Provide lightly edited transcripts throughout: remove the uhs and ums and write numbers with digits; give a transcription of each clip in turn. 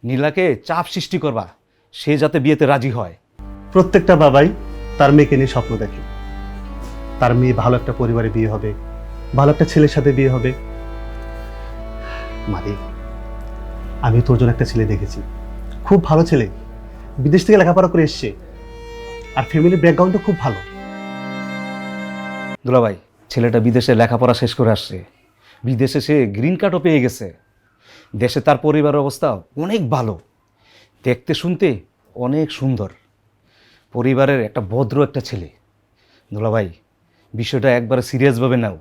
নীলাকে চাপ সৃষ্টি করবা, সে যাতে বিয়েতে রাজি হয়। প্রত্যেকটা বাবাই তার মেয়েকে নিয়ে স্বপ্ন দেখে, তার মেয়ে ভালো একটা পরিবারে বিয়ে হবে, ভালো একটা ছেলের সাথে বিয়ে হবে। মারে, আমি তোর জন্য একটা ছেলে দেখেছি, খুব ভালো ছেলে, বিদেশ থেকে লেখাপড়া করে এসছে, আর ফ্যামিলির ব্যাকগ্রাউন্ডটা খুব ভালো। দুলাভাই, ছেলেটা বিদেশে লেখাপড়া শেষ করে আসছে, বিদেশে সে গ্রিন কার্ডও পেয়ে গেছে। দেশে তার পরিবারের অবস্থা অনেক ভালো, দেখতে শুনতে অনেক সুন্দর, পরিবারের একটা ভদ্র একটা ছেলে। দুলাভাই, বিষয়টা একবারে সিরিয়াসভাবে নাও,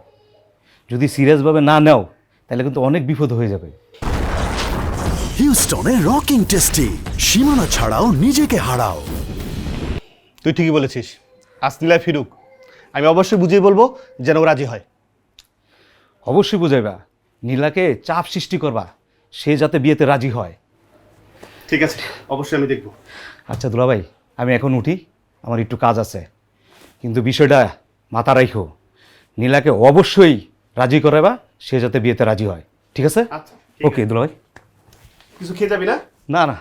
যদি সিরিয়াসভাবে না নাও তাহলে কিন্তু অনেক বিপদ হয়ে যাবে। হিউস্টনে রকিং টেস্টি, সীমানা ছাড়াও নিজেকে হারাও। তুই ঠিকই বলেছিস, আসনিলায় ফিরুক, আমি অবশ্যই বুঝিয়ে বলবো যেন ও রাজি হয়। অবশ্যই বুঝাইবা, নীলাকে চাপ সৃষ্টি করবা, সে যাতে বিয়েতে রাজি হয়। ঠিক আছে, অবশ্যই আমি দেখবো। আচ্ছা দুলাভাই, আমি এখন উঠি, আমার একটু কাজ আছে, কিন্তু বিষয়টা মাথা রাখো, নীলাকে অবশ্যই রাজি করাবা, সে যাতে বিয়েতে রাজি হয়। ঠিক আছে? আচ্ছা, ওকে দুলাভাই। কিছু খেয়ে যাবি না? না না,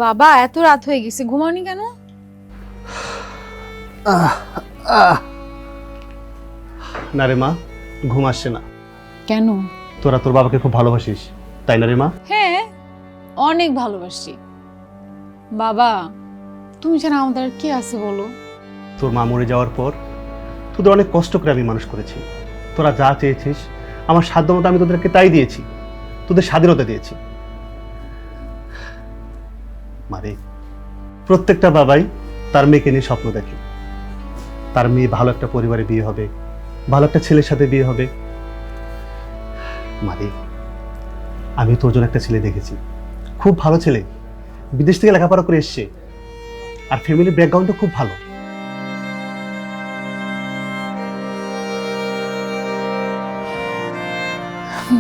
বাবা, এত রাত হয়ে গেছে, ঘুমাওনি কেন? না রে মা, ঘুম আসছে না। কেন? তোরা তোর বাবাকে খুব ভালোবাসিস, তাই না রে মা? হ্যাঁ, অনেক ভালোবাসি। বাবা, তুমি ছাড়া আমাদের আর কে আছে বলো? তোর মা মরে যাওয়ার পর তোদের অনেক কষ্ট করে আমি মানুষ করেছি। তোরা যা চেয়েছিস আমার সাধ্য মতো আমি তোদেরকে তাই দিয়েছি, তোদের স্বাধীনতা দিয়েছি। মারে, প্রত্যেকটা বাবাই তার মেয়েকে নিয়ে স্বপ্ন দেখে, তার মেয়ে ভালো একটা পরিবারে বিয়ে হবে, ভালো একটা ছেলের সাথে বিয়ে হবে। মারে, আমি তোর জন্য একটা ছেলে দেখেছি, খুব ভালো ছেলে, বিদেশ থেকে লেখাপড়া করে এসছে, আর ফ্যামিলির ব্যাকগ্রাউন্ডটা খুব ভালো।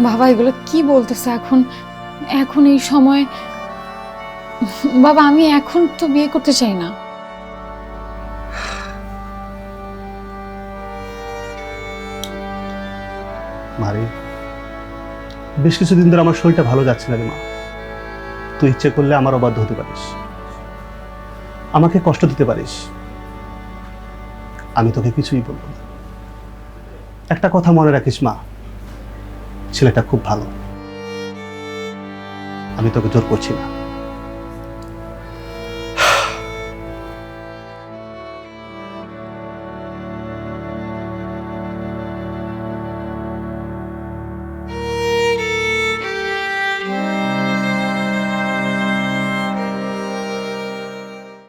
বাবা, এগুলো কি বলতেছে এখন? এখন এই সময়? বাবা, আমি এখন তো বিয়ে করতে চাই না। মারে, বেশ কিছুদিন ধরে আমার শরীরটা ভালো যাচ্ছে না রে মা। তুই ইচ্ছে করলে আমার অবাধ্য হতে পারিস, আমাকে কষ্ট দিতে পারিস, আমি তোকে কিছুই বলবো না। একটা কথা মনে রাখিস মা, ছেলেটা খুব ভালো, আমি তোকে জোর করছি না।